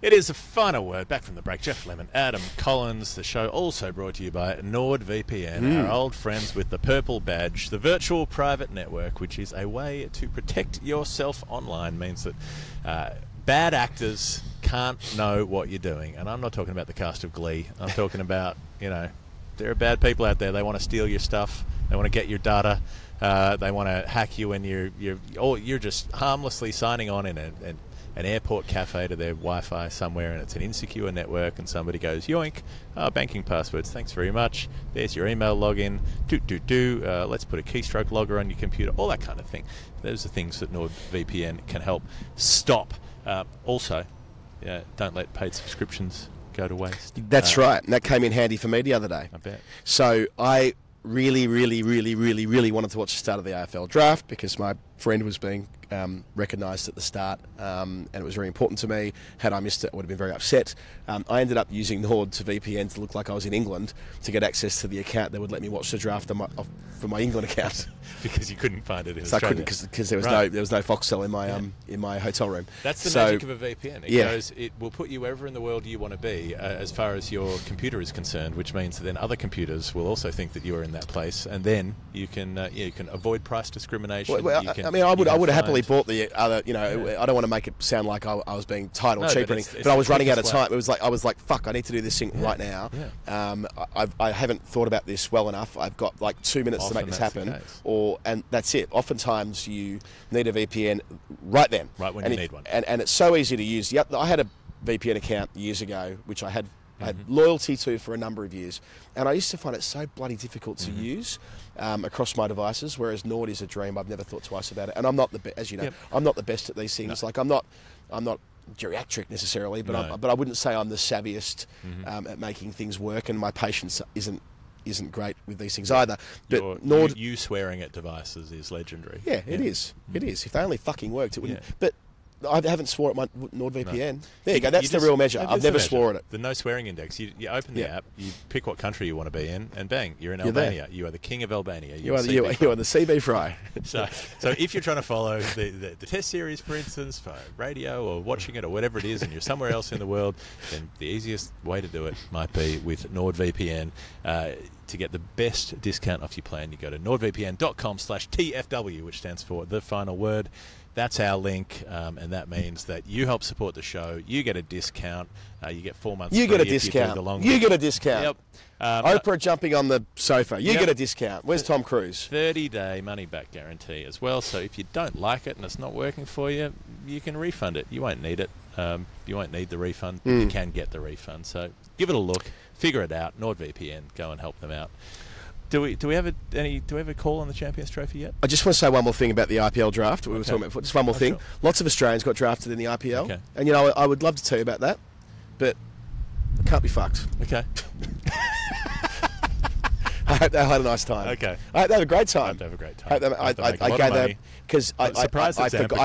It is a final word. Back from the break. Jeff Lemon, Adam Collins. The show also brought to you by NordVPN, our old friends with the purple badge. The virtual private network, which is a way to protect yourself online, means that bad actors can't know what you're doing. And I'm not talking about the cast of Glee. I'm talking about, there are bad people out there. They want to steal your stuff. They want to get your data. They want to hack you, and you're just harmlessly signing on in an airport cafe to their Wi-Fi somewhere, and it's an insecure network, and somebody goes, yoink, banking passwords, thanks very much, there's your email login, let's put a keystroke logger on your computer, all that kind of thing. Those are things that NordVPN can help stop. Also, don't let paid subscriptions go to waste. That's right, and that came in handy for me the other day. I bet. So I really wanted to watch the start of the AFL draft because my friend was being recognised at the start, and it was very important to me. Had I missed it, I would have been very upset. I ended up using Nord to VPN to look like I was in England to get access to the account that would let me watch the draft from my England account. Because you couldn't find it in So I Australia. couldn't, because there was no Foxtel in my hotel room. That's the magic of a VPN. It will put you wherever in the world you want to be, as far as your computer is concerned, which means that then other computers will also think that you're in that place, and then you can avoid price discrimination. I would have happily bought the other. I don't want to make it sound like I was being tight or cheap or anything, but I was running out of time. It was like I was like, fuck, I need to do this thing right now. Yeah. I haven't thought about this well enough. I've got like 2 minutes to make this happen, and that's it. Oftentimes you need a VPN right then, right when you need one, and it's so easy to use. Yep, I had a VPN account years ago, which I had loyalty to for a number of years, and I used to find it so bloody difficult to use across my devices, whereas Nord is a dream. I've never thought twice about it, and I'm not as you know, I'm not the best at these things. No. Like I'm not geriatric necessarily, but I wouldn't say I'm the savviest at making things work, and my patience isn't great with these things either. But Nord, you swearing at devices is legendary. Yeah, it is. It is. If they only fucking worked, it wouldn't. Yeah. But I haven't swore at my NordVPN. No. There you go. That's the real measure. I've never swore at it. The no swearing index. You open the app, you pick what country you want to be in, and bang, you're in Albania. There. You are the king of Albania. You are the CB fry. So if you're trying to follow the Test series, for instance, for radio or watching it or whatever it is, and you're somewhere else in the world, then the easiest way to do it might be with NordVPN. To get the best discount off your plan, you go to nordvpn.com/TFW, which stands for The Final Word. That's our link, and that means that you help support the show. You get a discount. You get 4 months. You get a discount. You get a discount. Yep. Oprah jumping on the sofa. You get a discount. Where's Tom Cruise? 30-day money-back guarantee as well. So if you don't like it and it's not working for you, you can refund it. You won't need it. You won't need the refund. But you can get the refund. So give it a look. Figure it out. NordVPN. Go and help them out. Do we have a call on the Champions Trophy yet? I just want to say one more thing about the IPL draft. We were talking about before. Just one more thing. Sure. Lots of Australians got drafted in the IPL, and I would love to tell you about that, but I can't be fucked. Okay. I hope they had a nice time. Okay. I hope they have a great time. I hope they have a great time. I gave that because I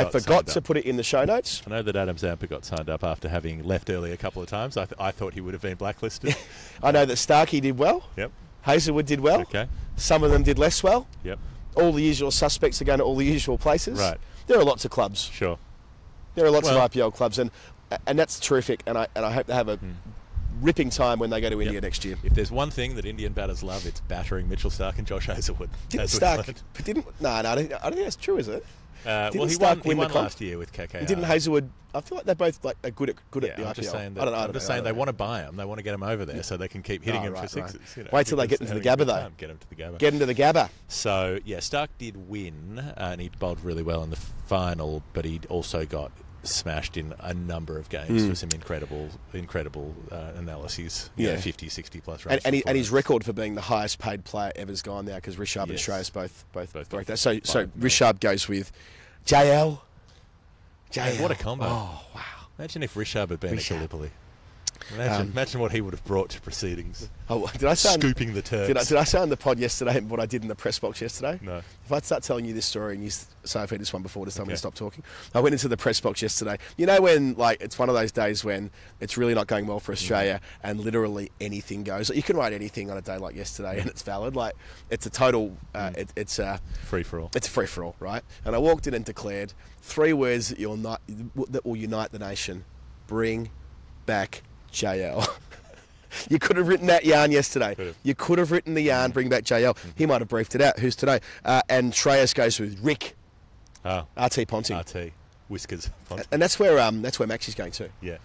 forgot to put it in the show notes. I know that Adam Zampa got signed up after having left early a couple of times. I thought he would have been blacklisted. I know that Starkey did well. Yep. Hazelwood did well. Okay. Some of them did less well. Yep. All the usual suspects are going to all the usual places. Right. There are lots of clubs. Sure. There are lots of IPL clubs, and that's terrific. And I hope they have a ripping time when they go to India next year. If there's one thing that Indian batters love, it's battering Mitchell Starc and Josh Hazelwood. No, I don't think that's true, is it? He won last year with KKR. Didn't Hazelwood? I feel like they're both are good at the IPL. I'm just saying they want to buy him. They want to get him over there so they can keep hitting him for sixes. Right. Wait till they get into the Gabba, though. Get him to the Gabba. Get into the Gabba. So, Starc did win, and he bowled really well in the final, but he also got smashed in a number of games for some incredible analyses. 50, 60 plus runs. And his record for being the highest paid player ever's gone now because Rishabh and Shreyas both broke that. So Rishabh goes with JL. What a combo. Oh, wow. Imagine if Rishabh had been at Gallipoli. Imagine what he would have brought to proceedings. Scooping the Turks. Did I say on the pod yesterday what I did in the press box yesterday? No. If I start telling you this story and you say I've heard this one before, just tell me to stop talking. I went into the press box yesterday. You know when it's one of those days when it's really not going well for Australia and literally anything goes. You can write anything on a day like yesterday and it's valid. Like it's a total. It's a free for all. It's a free for all, right? And I walked in and declared 3 words that will unite the nation: bring back JL. You could have written that yarn yesterday. Could've. You could have written the yarn, bring back JL. He might have briefed it out. Who's today? And Shreyas goes with Rick. Oh, RT Ponsing. RT. Whiskers. Ponsing. And that's where Maxie's going to. Yeah.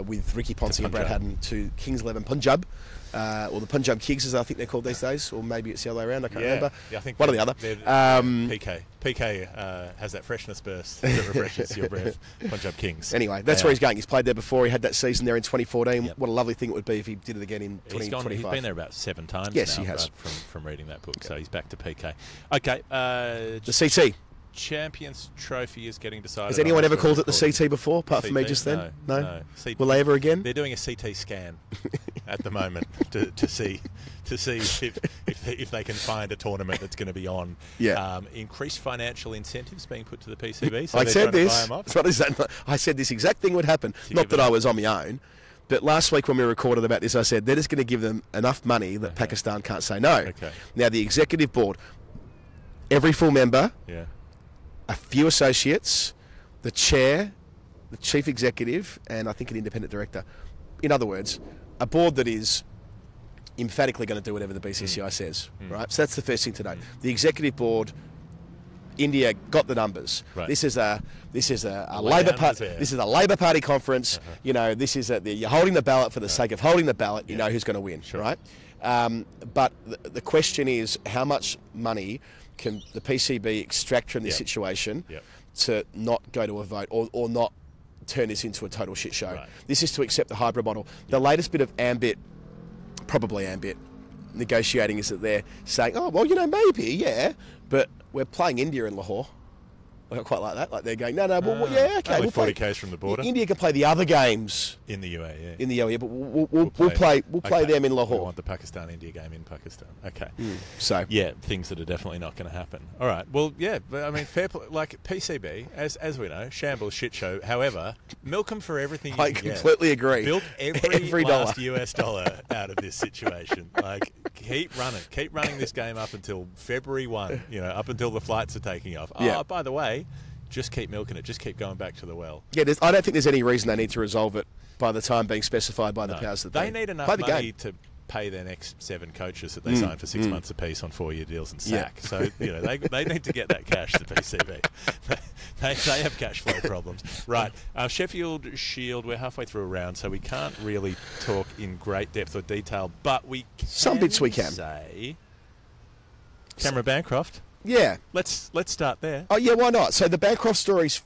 With Ricky Ponsing and Brad Haddon to Kings 11 Punjab. Or the Punjab Kings, as I think they're called these days. Or maybe it's the other way around, I can't remember. Yeah, I think one or the other. PK has that freshness burst that refreshes your breath. Punjab Kings. Anyway, that's where he's going. He's played there before. He had that season there in 2014. Yep. What a lovely thing it would be if he did it again in 2025. He's been there about 7 times Yes, now, he has. from reading that book. So he's back to PK. Okay. The CT. Champions Trophy is getting decided. Has anyone ever called it the CT before, apart from me just then? No. Will they ever again? They're doing a CT scan at the moment to see if they can find a tournament that's going to be on. Yeah. Increased financial incentives being put to the PCB. So I said this. I said this exact thing would happen. Not that I was on my own. But last week when we recorded about this, I said they're just going to give them enough money that Pakistan can't say no. Okay. Now, the executive board, every full member, a few associates, the chair, the chief executive, and I think an independent director. In other words, a board that is emphatically going to do whatever the BCCI says, right? So that's the first thing today. The executive board, India got the numbers. Right. This is a Labor Party. This is a Labor Party conference. You know, this is you're holding the ballot for the sake of holding the ballot. You know who's going to win, right? But the question is, how much money can the PCB extract from this situation to not go to a vote or not turn this into a total shit show? Right. This is to accept the hybrid model. The latest bit of probably ambit negotiating is that they're saying, oh, well, maybe, but we're playing India in Lahore. I quite like that. Like they're going, no, okay. Only 40 k's from the border. India can play the other games in the UAE. In the UAE, but we'll play them in Lahore. We want the Pakistan-India game in Pakistan. Okay. So things that are definitely not going to happen. All right. Well, but I mean, fair play. Like PCB, as we know, shambles shit show. However, milk them for everything. I completely agree. Build every last US dollar out of this situation. Like keep running this game up until February 1. Up until the flights are taking off. Oh, by the way. Just keep milking it. Just keep going back to the well. Yeah, I don't think there's any reason they need to resolve it by the time being specified by the powers that they need enough money to pay their next 7 coaches that they sign for 6 months apiece on 4-year deals and sack. So they need to get that cash. The PCB. They have cash flow problems. Right. Sheffield Shield. We're halfway through a round, so we can't really talk in great depth or detail. But we can some bits we can say. Cameron Bancroft. Yeah. Let's start there. Oh, yeah, why not? So the Bancroft story's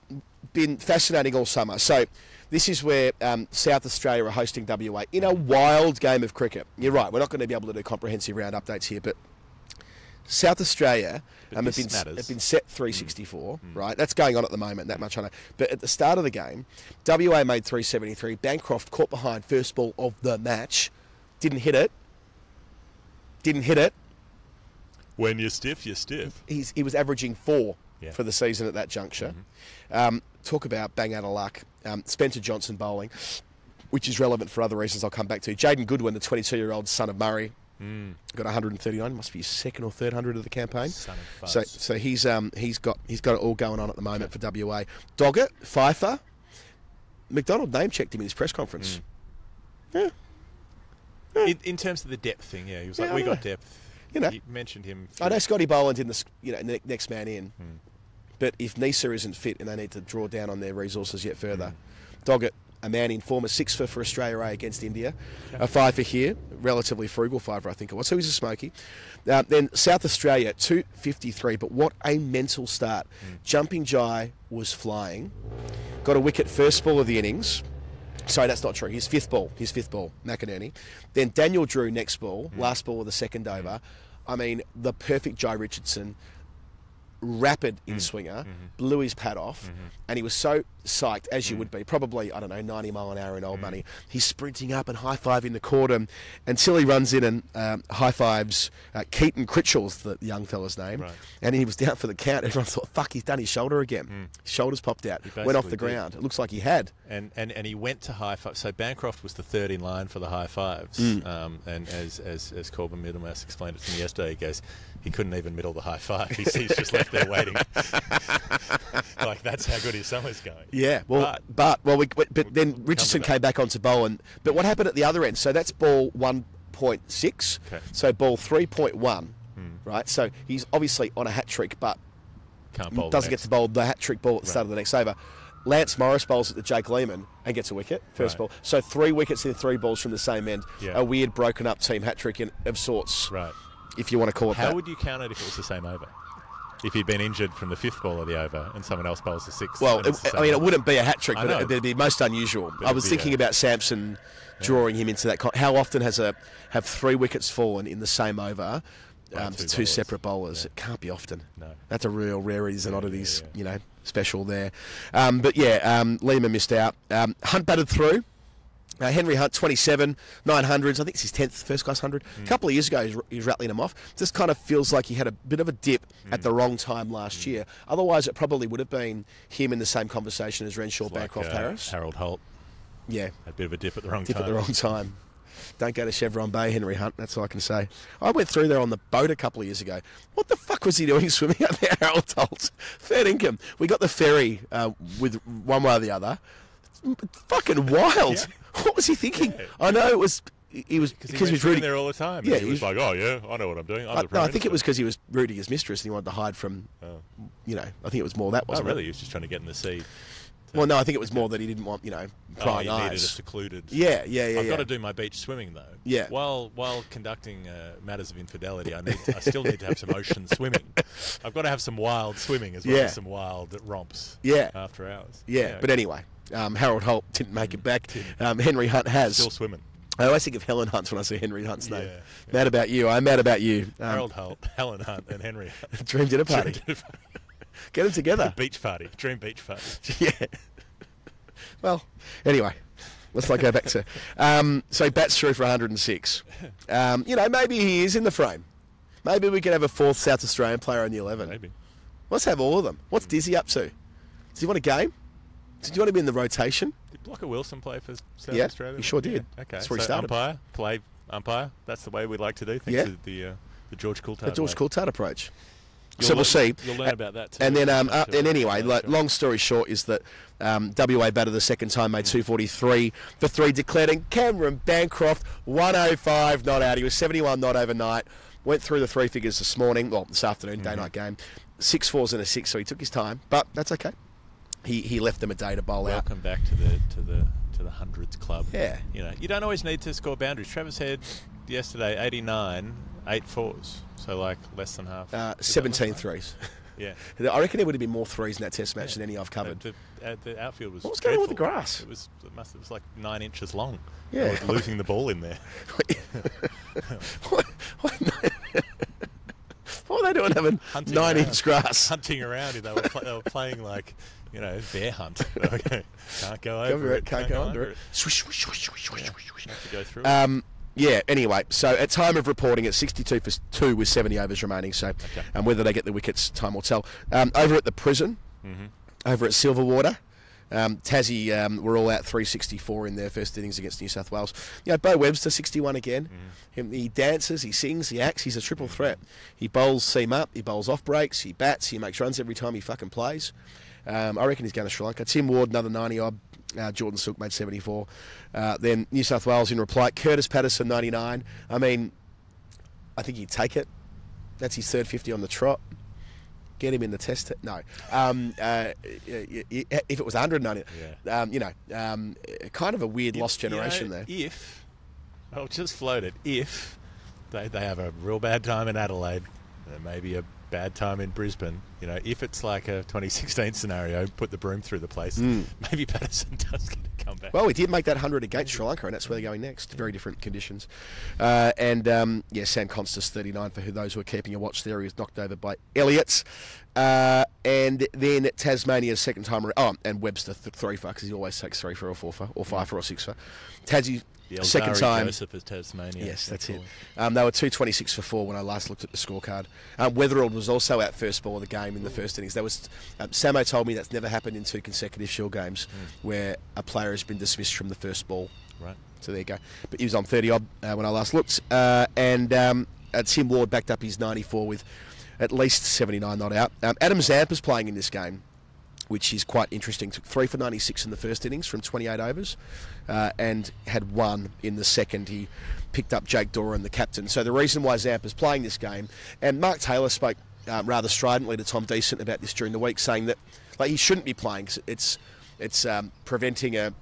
been fascinating all summer. So this is where South Australia are hosting WA in a wild game of cricket. You're right, we're not going to be able to do comprehensive round updates here, but South Australia have been set 364, right? That's going on at the moment, that much I know. But at the start of the game, WA made 373. Bancroft caught behind first ball of the match. Didn't hit it. When you're stiff, you're stiff. He was averaging 4 for the season at that juncture. Talk about bang out of luck. Spencer Johnson bowling, which is relevant for other reasons I'll come back to. Jaden Goodwin, the 22-year-old son of Murray, got 139. Must be his second or third 100 of the campaign. Son of Fuzz. So he's got it all going on at the moment for WA. Doggett, Pfeiffer, McDonald name checked him in his press conference. In terms of the depth thing, he was like, we got depth. You mentioned him. I know Scotty Boland's in the next man in, but if Nisa isn't fit and they need to draw down on their resources yet further, Doggett, a man in form, a 6 for Australia A against India, a 5 here, relatively frugal 5 I think it was. So he's a smoky. Then South Australia 253, but what a mental start! Jumping Jai was flying, got a wicket first ball of the innings. Sorry, that's not true. His fifth ball, McInerney. Then Daniel Drew next ball, last ball of the second over. I mean, the perfect Jai Richardson, rapid in-swinger, blew his pad off, and he was so psyched, as you would be, probably, 90 mile an hour in old money. He's sprinting up and high-fiving the court until he runs in and high-fives Keaton Critchell's the young fella's name, and he was down for the count. Everyone thought, fuck, he's done his shoulder again. His shoulders popped out, went off the ground. It looks like he had. And he went to high-five. So Bancroft was the third in line for the high-fives, and as Corbin Middlemass explained it to me yesterday, he goes, he couldn't even middle the high five. He's just left there waiting. Like, that's how good his summer's going. Yeah, but then Richardson came back onto bowl, but what happened at the other end? So that's ball 1.6. Okay. So ball 3.1, right? So he's obviously on a hat trick, but doesn't get to bowl the hat trick ball at the start of the next over. Lance Morris bowls at the Jake Lehman and gets a wicket, first ball. So 3 wickets in 3 balls from the same end. Yeah. A weird broken up team hat trick of sorts, Right. if you want to call it that. How would you count it if it was the same over? If he'd been injured from the 5th ball of the over and someone else bowls the 6th? Well, it wouldn't be a hat trick, but it'd be most unusual. I was thinking about Sampson drawing him into that. How often have 3 wickets fallen in the same over to 2 separate bowlers? It can't be often. No. That's a real rarities and oddities, special there. Lehman missed out. Hunt batted through. Henry Hunt, 27, 900s. I think it's his 10th first-class 100. A couple of years ago, he was rattling them off. Just kind of feels like he had a bit of a dip at the wrong time last year. Otherwise, it probably would have been him in the same conversation as Renshaw, Bancroft, Harris. Harold Holt. Yeah. Had a bit of a dip at the wrong time. Dip at the wrong time. Don't go to Chevron Bay, Henry Hunt. That's all I can say. I went through there on the boat a couple of years ago. What the fuck was he doing swimming up there, Harold Holt? Fair income. We got the ferry with one way or the other. Fucking wild. Yeah. What was he thinking? Yeah. I know it was... He was because he was rooting there all the time. Yeah, he was like, "Oh yeah, I know what I'm doing." I think it was because he was rooting his mistress and he wanted to hide from. I think it was more that wasn't really? it? He was just trying to get in the sea. Well, no, I think it was more that he didn't want prying eyes. Needed a secluded. Yeah. I've got to do my beach swimming though. Yeah. While conducting matters of infidelity, I still need to have some ocean swimming. I've got to have some wild swimming as well as some wild romps. Yeah. After hours. Yeah. But anyway, Harold Holt didn't make it back. Henry Hunt has still swimming. I always think of Helen Hunt when I see Henry Hunt's name. Yeah. Mad about you. I'm mad about you. Harold Holt, Helen Hunt, and Henry Hunt. Dream dinner party. Get them together. Beach party. Dream beach party. Yeah. Well, anyway, let's not go back to... so he bats through for 106. Maybe he is in the frame. Maybe we can have a 4th South Australian player on the 11. Maybe. Let's have all of them. What's Dizzy up to? Does he want a game? Did you want to be in the rotation? Did Blocker Wilson play for South Australia? He sure did. Yeah. Okay. That's where he started. Play umpire. That's the way we like to do things. Yeah. The George Coulthard. The George Coulthard approach. We'll see. You'll learn about that too. And then, anyway, long story short is that WA batted the second time, made 243 for 3, declared, and Cameron Bancroft 105 not out. He was 71 not overnight. Went through the 3 figures this afternoon, day-night game. 6 4s and a 6, so he took his time, but that's okay. He left them a day to bowl out. Welcome back to the hundreds club. Yeah. You don't always need to score boundaries. Travis Head yesterday 89, 8 4s, so like less than half. 17 threes. Yeah. I reckon there would have been more threes in that Test match than any I've covered. The outfield was. What was going on with the grass? It was like 9 inches long. Yeah. I was losing the ball in there. What were they doing having 9-inch grass? Hunting around. They were playing like, bear hunt. Can't go over it. Can't go under it. Swish, swish, swish, swish, swish, swish. Have to go through it. Yeah, anyway, so at time of reporting, it's 62 for 2 with 70 overs remaining, so whether they get the wickets, time will tell. Over at the prison, over at Silverwater, Tassie were all out 364 in their first innings against New South Wales. Bo Webster, 61 again. He dances, he sings, he acts, he's a triple threat. He bowls seam up, he bowls off breaks, he bats, he makes runs every time he fucking plays. I reckon he's going to Sri Lanka. Tim Ward, another 90-odd. Jordan Silk made 74. Then New South Wales in reply. Curtis Patterson, 99. I mean, I think he'd take it. That's his third 50 on the trot. Get him in the test. No. If it was 190, kind of a weird lost generation there. I'll just float it. If they have a real bad time in Adelaide, maybe a bad time in Brisbane, if it's like a 2016 scenario, put the broom through the place, maybe Patterson does get a comeback. Well, he did make that 100 against Sri Lanka, and that's where they're going next. Very different conditions. Sam Constas, 39 for those who are keeping a watch there. He was knocked over by Elliott. And then Tasmania's second time around. Oh, and Webster, 3 for, because he always takes 3 for or 4 for, or 5 for or 6 for. Tassie, second time. Joseph is Tasmania. Yes, that's it. They were 226 for 4 when I last looked at the scorecard. Weatherald was also out first ball of the game in the first innings. Samo told me that's never happened in 2 consecutive Shield games where a player has been dismissed from the first ball. Right. So there you go. But he was on 30 odd when I last looked. Tim Ward backed up his 94 with at least 79 not out. Adam Zampa's playing in this game, which is quite interesting. Took 3 for 96 in the first innings from 28 overs and had 1 in the second. He picked up Jake Doran, the captain. So the reason why Zampa's playing this game, and Mark Taylor spoke rather stridently to Tom Decent about this during the week, saying that he shouldn't be playing because it's preventing a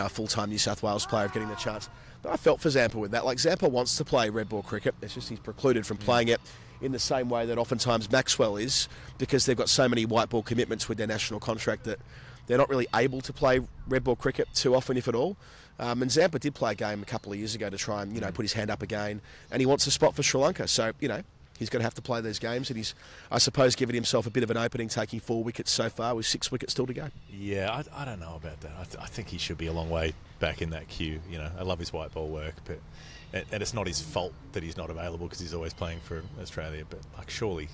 full-time New South Wales player of getting the chance. But I felt for Zampa with that. Zampa wants to play red ball cricket. It's just he's precluded from playing it in the same way that oftentimes Maxwell is, because they've got so many white ball commitments with their national contract that they're not really able to play red ball cricket too often, if at all. And Zampa did play a game a couple of years ago to try and put his hand up again, and he wants a spot for Sri Lanka. So he's going to have to play these games, and he's, I suppose, given himself a bit of an opening, taking 4 wickets so far with 6 wickets still to go. Yeah, I don't know about that. I think he should be a long way back in that queue. I love his white ball work, but and it's not his fault that he's not available because he's always playing for Australia. But surely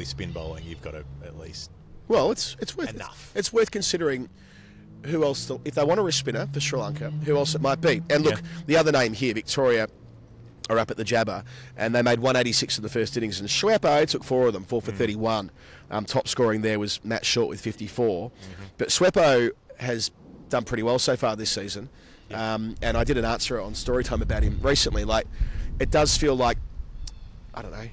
spin bowling, you've got to at least. Well, it's worth enough. It's worth considering who else, if they want a wrist spinner for Sri Lanka, who else it might be. And look, the other name here, Victoria, are up at the Jabba, and they made 186 in the first innings, and Schweppo took 4 of them, 4 for 31. Top scoring there was Matt Short with 54. But Schweppo has done pretty well so far this season. And I did an answer on Storytime about him recently. It does feel like, I don't know,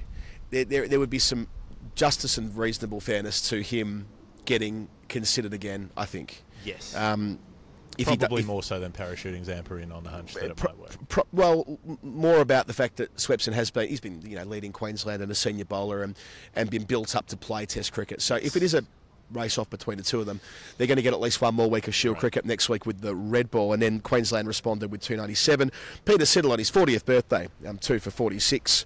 there would be some justice and reasonable fairness to him getting considered again, I think. Yes. Probably more so than parachuting Zampa in on the hunch that it might work. Well, more about the fact that Swepson he's been leading Queensland and a senior bowler and been built up to play Test cricket. So if it is a race off between the two of them, they're going to get at least one more week of Shield cricket next week with the red ball, and then Queensland responded with 297. Peter Siddle on his 40th birthday, 2 for 46,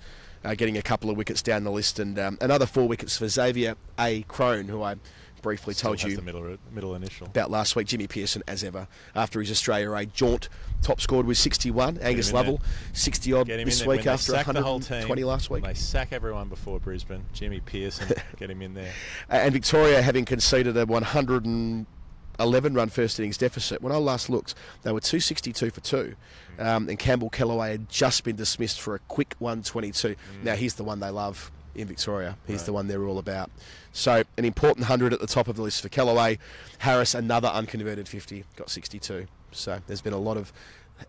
getting a couple of wickets down the list, and another 4 wickets for Xavier A. Crone, who I briefly told you the middle initial about last week. Jimmy Pearson, as ever, after his Australia A jaunt, top scored with 61. Angus Lovell, 60 odd this week after 120 last week. They sack everyone before Brisbane. Jimmy Pearson, get him in there. And Victoria, having conceded a 111 run first innings deficit, when I last looked, they were 262 for 2. And Campbell Kellaway had just been dismissed for a quick 122. Now he's the one they love in Victoria. He's the one they're all about. So an important 100 at the top of the list for Kellaway. Harris, another unconverted 50, got 62. So there's been a lot of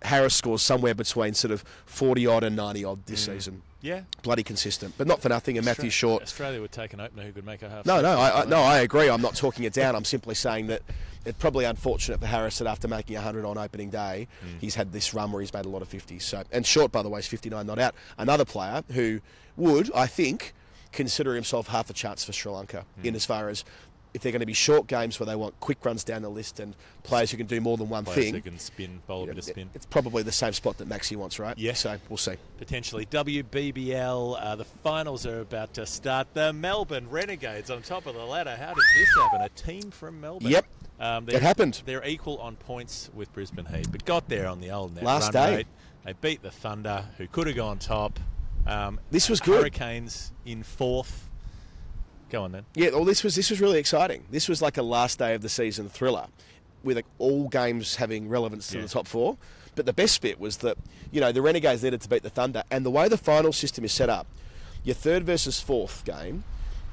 Harris scores somewhere between sort of 40 odd and 90 odd this season. Yeah, bloody consistent, but not for nothing. And Matthew Short, Australia would take an opener who could make a half. I agree. I'm not talking it down. I'm simply saying that it's probably unfortunate for Harris that after making 100 on opening day, he's had this run where he's made a lot of 50s. So, and Short, by the way, is 59 not out. Another player who would, I think, consider himself half a chance for Sri Lanka in as far as if they're going to be short games where they want quick runs down the list and players who can do more than one thing. Who can spin, bowl a bit of spin. It's probably the same spot that Maxi wants, right? Yeah. So we'll see. Potentially. WBBL, the finals are about to start. The Melbourne Renegades on top of the ladder. How did this happen? A team from Melbourne. Yep. It happened. They're equal on points with Brisbane Heat, but got there on the old net last run day. Rate. They beat the Thunder, who could have gone top. This was good. Hurricanes in 4th. Go on then. Yeah, well, this was really exciting. This was like a last day of the season thriller, with all games having relevance to the top 4. But the best bit was that the Renegades needed to beat the Thunder, and the way the final system is set up, your 3rd versus 4th game,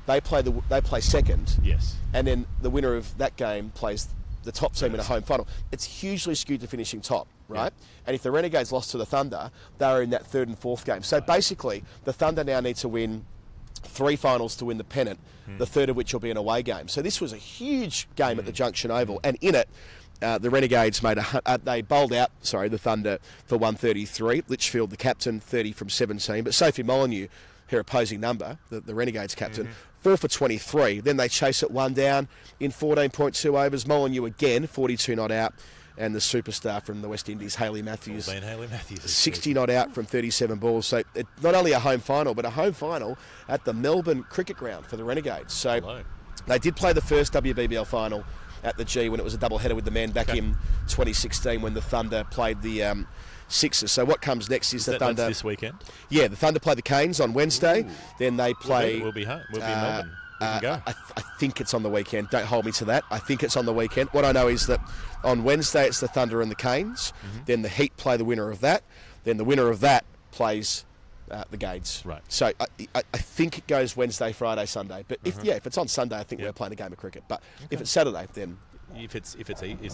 they play second. Yes. And then the winner of that game plays the top team in a home final. It's hugely skewed to finishing top, right? Yeah. And if the Renegades lost to the Thunder, they were in that 3rd and 4th game. So basically, the Thunder now need to win 3 finals to win the pennant, the 3rd of which will be an away game. So this was a huge game at the Junction Oval, and in it, the Renegades they bowled out, the Thunder for 133. Litchfield, the captain, 30 from 17, but Sophie Molyneux, her opposing number, the Renegades captain, 4 for 23. Then they chase it 1 down in 14.2 overs. Molyneux again, 42 not out. And the superstar from the West Indies, Hayley Matthews, 60 not out from 37 balls. So not only a home final, but a home final at the Melbourne Cricket Ground for the Renegades. So they did play the first WBBL final at the G when it was a double-header with the men back in 2016 when the Thunder played the Sixers. So what comes next is the Thunder. This weekend? Yeah, the Thunder play the Canes on Wednesday. Then they play... We'll be home. We'll be in Melbourne. I think it's on the weekend. Don't hold me to that. I think it's on the weekend. What I know is that on Wednesday it's the Thunder and the Canes. Then the Heat play the winner of that. Then the winner of that plays the Gades. Right. So I think it goes Wednesday, Friday, Sunday. But if it's on Sunday, I think we're playing a game of cricket. But if it's Saturday, then... Is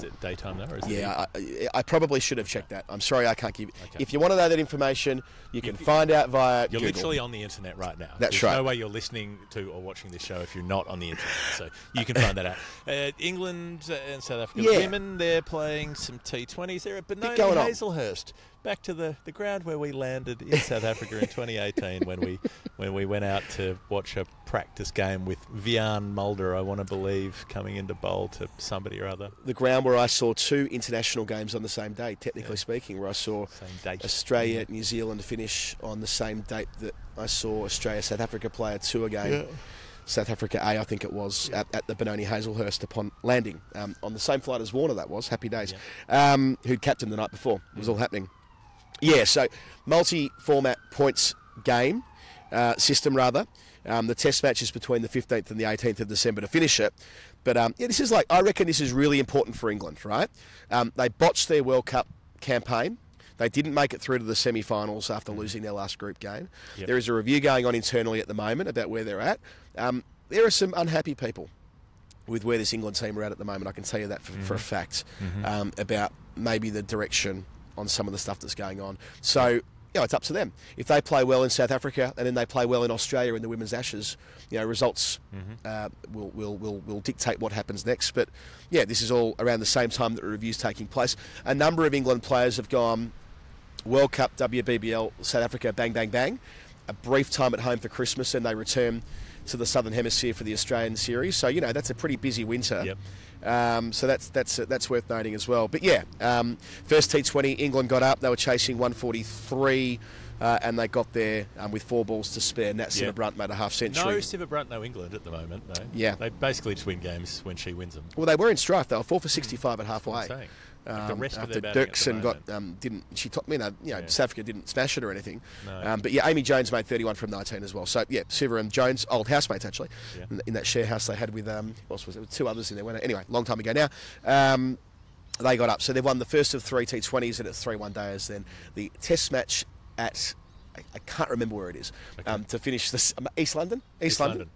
it daytime though? Or is it I probably should have checked that. I'm sorry, I can't give... Okay. If you want to know that information, you can find out via You're Google. literally on the internet right now. That's There's right. no way you're listening to or watching this show if you're not on the internet. So you can find that out. England and South Africa women, they're playing some T20s. They're at Benoni Hazelhurst. Back to the ground where we landed in South Africa in 2018 when we went out to watch a practice game with Vian Mulder, I want to believe, coming into bowl to somebody or other. The ground where I saw 2 international games on the same day, technically speaking, where I saw Australia, New Zealand finish on the same date that I saw Australia-South Africa play a tour game. Yeah. South Africa A, I think it was, at the Benoni Hazelhurst upon landing. On the same flight as Warner, that was. Happy days. Yeah. Who'd captained the night before. It was all happening. Yeah, so multi-format points game system, rather. The test match is between the 15th and the 18th of December to finish it. But, this is I reckon this is really important for England, right? They botched their World Cup campaign. They didn't make it through to the semi-finals after losing their last group game. Yep. There is a review going on internally at the moment about where they're at. There are some unhappy people with where this England team are at the moment. I can tell you that for a fact, about maybe the direction on some of the stuff that's going on. So, it's up to them. If they play well in South Africa and then they play well in Australia in the Women's Ashes, results will dictate what happens next. But, this is all around the same time that the review's taking place. A number of England players have gone World Cup, WBBL, South Africa, bang, bang, bang. A brief time at home for Christmas and they return to the Southern Hemisphere for the Australian series. So, that's a pretty busy winter. Yep. So that's worth noting as well. But first T20, England got up. They were chasing 143, and they got there with 4 balls to spare. Nat Sciver-Brunt made a half century. No Sciver-Brunt, no England at the moment. No. Yeah, they basically just win games when she wins them. Well, they were in strife. They were 4 for 65 at halfway. The rest after of their batting Dirksen got didn't she top South Africa didn't smash it or anything. No. But Amy Jones made 31 from 19 as well. So Sciver and Jones, old housemates actually, in that share house they had with what else was it? With 2 others in there. Anyway, long time ago now. They got up, so they've won the first of 3 T20s, and it's 3 one-dayers. Then the Test match at I can't remember where it is to finish this. East London. East London.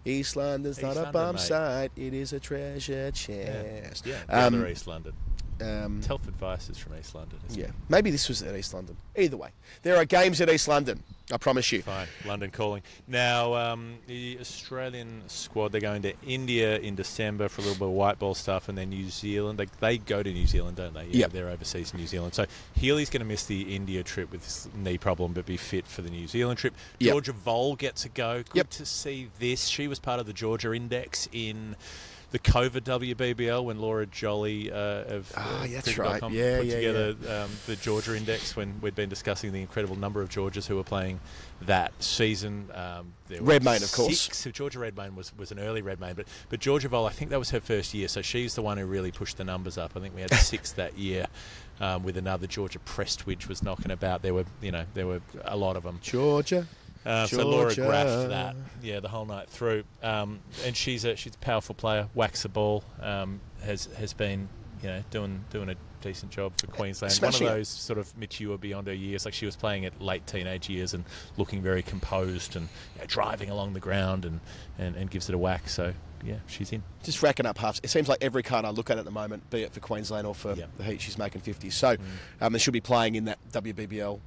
East London's not a bomb site, it is a treasure chest. Yeah, other East London. Telford Vice is from East London, isn't it? Maybe this was at East London. Either way, there are games at East London, I promise you. Fine, London calling. Now, the Australian squad, they're going to India in December for a little bit of white ball stuff, and then New Zealand. They go to New Zealand, don't they? Yeah, they're overseas in New Zealand. So Healy's going to miss the India trip with this knee problem, but be fit for the New Zealand trip. Georgia Vole gets a go. Good to see this. She was part of the Georgia Index in the COVID WBBL when Laura Jolly of that's right. put together the Georgia Index when we'd been discussing the incredible number of Georgias who were playing that season. Redmayne, of course. 6. So Georgia Redmayne was an early Redmayne, but Georgia Vole, I think that was her first year, so she's the one who really pushed the numbers up. I think we had 6 that year. With another Georgia Prestwidge was knocking about. There were a lot of them. Georgia. So Laura graphed that, the whole night through, and she's a powerful player. Whacks the ball, has been doing a decent job for Queensland. Smashing one of those sort of mature beyond her years. Like she was playing at late teenage years and looking very composed and driving along the ground and gives it a whack. So she's in. Just racking up halves. It seems like every card I look at the moment, be it for Queensland or for the Heat, she's making 50s. So they should be playing in that WBBL.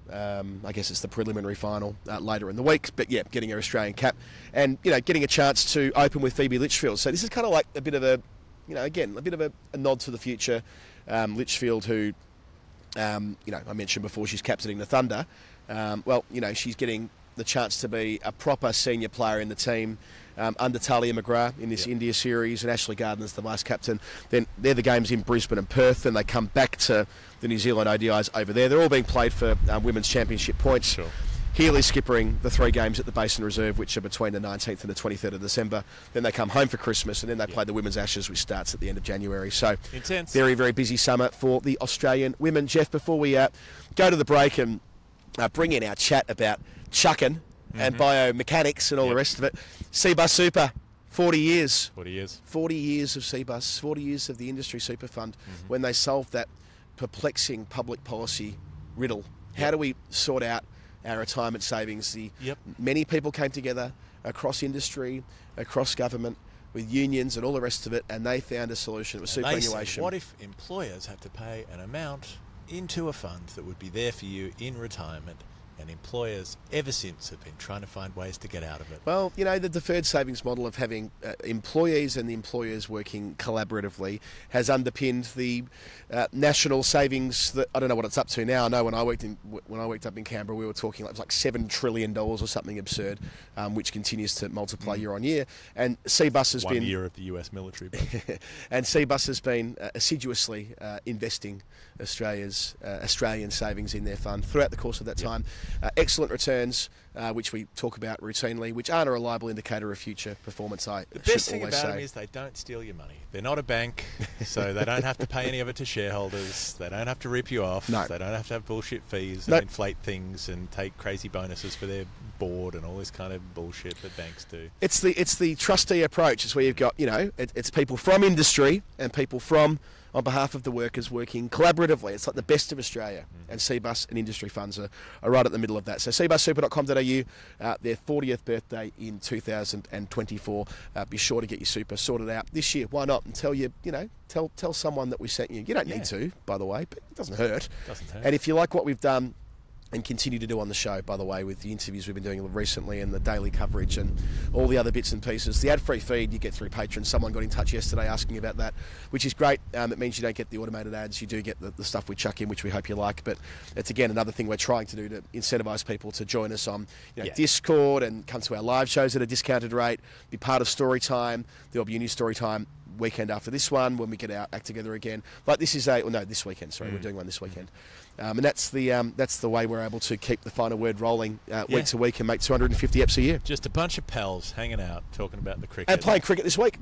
I guess it's the preliminary final later in the week. But getting her Australian cap and getting a chance to open with Phoebe Litchfield. So this is kind of like a bit of a, a bit of a nod to the future. Litchfield, who I mentioned before, she's captaining the Thunder. She's getting the chance to be a proper senior player in the team under Talia McGrath in this India series, and Ashley Gardner's the vice captain. Then they're the games in Brisbane and Perth, and they come back to the New Zealand ODIs over there. They're all being played for Women's Championship points. Sure. Healy's skippering the 3 games at the Basin Reserve, which are between the 19th and the 23rd of December. Then they come home for Christmas, and then they play the Women's Ashes, which starts at the end of January. So intense. Very, very busy summer for the Australian women. Jeff, before we go to the break and bring in our chat about chucking and biomechanics and all the rest of it, Cbus Super, 40 years. 40 years. 40 years of Cbus, 40 years of the Industry Super Fund, when they solved that perplexing public policy riddle. How do we sort out our retirement savings. Yep. Many people came together across industry, across government, with unions and all the rest of it, and they found a solution. It was superannuation. What if employers had to pay an amount into a fund that would be there for you in retirement, and employers ever since have been trying to find ways to get out of it? Well, you know, the deferred savings model of having employees and the employers working collaboratively has underpinned the national savings that, I don't know what it's up to now. I know when I worked up in Canberra, we were talking like it was like $7 trillion or something absurd, which continues to multiply year on year. And CBUS has been 1 year of the US military budget. and CBUS has been assiduously investing Australian savings in their fund throughout the course of that time. Excellent returns, which we talk about routinely, which aren't a reliable indicator of future performance. The best thing about them is they don't steal your money. They're not a bank, so they don't have to pay any of it to shareholders. They don't have to rip you off. No. They don't have to have bullshit fees and inflate things and take crazy bonuses for their board and all this kind of bullshit that banks do. It's the trustee approach. It's where you've got, you know, it's people from industry and people from, on behalf of the workers, working collaboratively. It's like the best of Australia, and CBUS and industry funds are right at the middle of that. So cbussuper.com.au, their 40th birthday in 2024. Be sure to get your super sorted out this year. Why not? And tell someone that we sent you. You don't need to, by the way, but it doesn't hurt. And if you like what we've done and continue to do on the show, by the way, with the interviews we've been doing recently and the daily coverage and all the other bits and pieces. The ad-free feed you get through Patreon. Someone got in touch yesterday asking about that, which is great. It means you don't get the automated ads. You do get the stuff we chuck in, which we hope you like. But it's, again, another thing we're trying to do to incentivise people to join us on Discord and come to our live shows at a discounted rate, be part of Storytime. There'll be a new Storytime weekend after this one when we get our act together again. Like this is this weekend. Sorry, we're doing one this weekend. And that's the way we're able to keep the final word rolling week to week and make 250 eps a year. Just a bunch of pals hanging out, talking about the cricket. And playing cricket this week.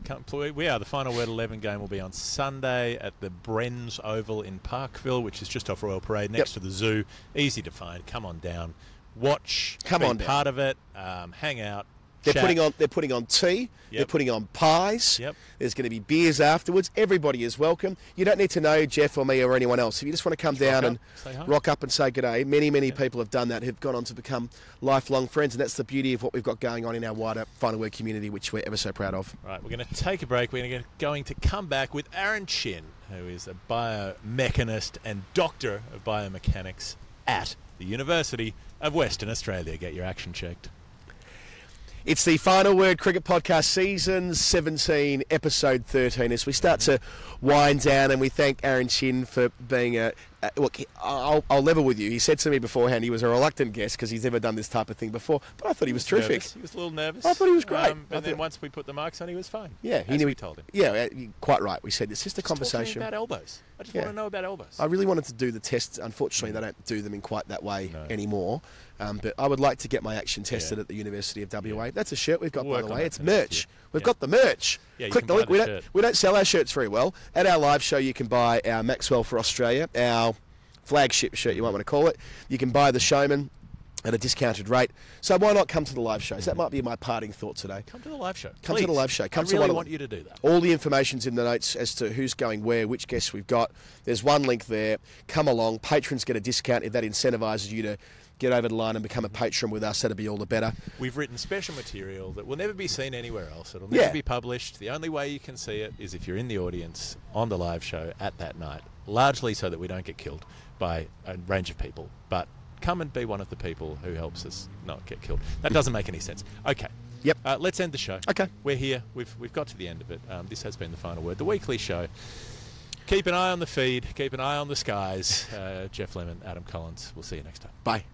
We are. The final word 11 game will be on Sunday at the Bren's Oval in Parkville, which is just off Royal Parade next to the zoo. Easy to find. Come on down. Watch. Be part of it. Hang out. They're putting on tea. Yep. They're putting on pies. Yep. There's going to be beers afterwards. Everybody is welcome. You don't need to know Jeff or me or anyone else. If you just want to come down and rock up and say good day, many people have done that, who've gone on to become lifelong friends, and that's the beauty of what we've got going on in our wider Final Word community, which we're ever so proud of. Right, we're going to take a break. We're going to come back with Aaron Chin, who is a biomechanist and doctor of biomechanics at the University of Western Australia. Get your action checked. It's the Final Word Cricket Podcast, Season 17, Episode 13. As we start to wind down, and we thank Aaron Chin for being look, I'll level with you. He said to me beforehand he was a reluctant guest because he's never done this type of thing before, but I thought he was terrific. Nervous. He was a little nervous. I thought he was great. And then once we put the marks on, he was fine. Yeah, we told him. Yeah, quite right. We said it's just a conversation. About elbows. I just want to know about elbows. I really wanted to do the tests. Unfortunately, they don't do them in quite that way anymore. But I would like to get my action tested at the University of WA. That's a shirt we've got, by the way. It's merch. We've got the merch. Yeah, click the link. We don't sell our shirts very well. At our live show, you can buy our Maxwell for Australia, our flagship shirt, you might want to call it. You can buy the Showman at a discounted rate. So why not come to the live shows? That might be my parting thought today. Come to the live show. Come to the live show. I really want you to do that. All the information's in the notes as to who's going where, which guests we've got. There's one link there. Come along. Patrons get a discount if that incentivises you to get over the line and become a patron with us. That'd be all the better. We've written special material that will never be seen anywhere else. It'll never be published. The only way you can see it is if you're in the audience on the live show at that night, largely so that we don't get killed by a range of people. But come and be one of the people who helps us not get killed. That doesn't make any sense. Okay. Yep. Let's end the show. Okay. We're here. We've got to the end of it. This has been the Final Word, the weekly show. Keep an eye on the feed. Keep an eye on the skies. Jeff Lemon, Adam Collins. We'll see you next time. Bye.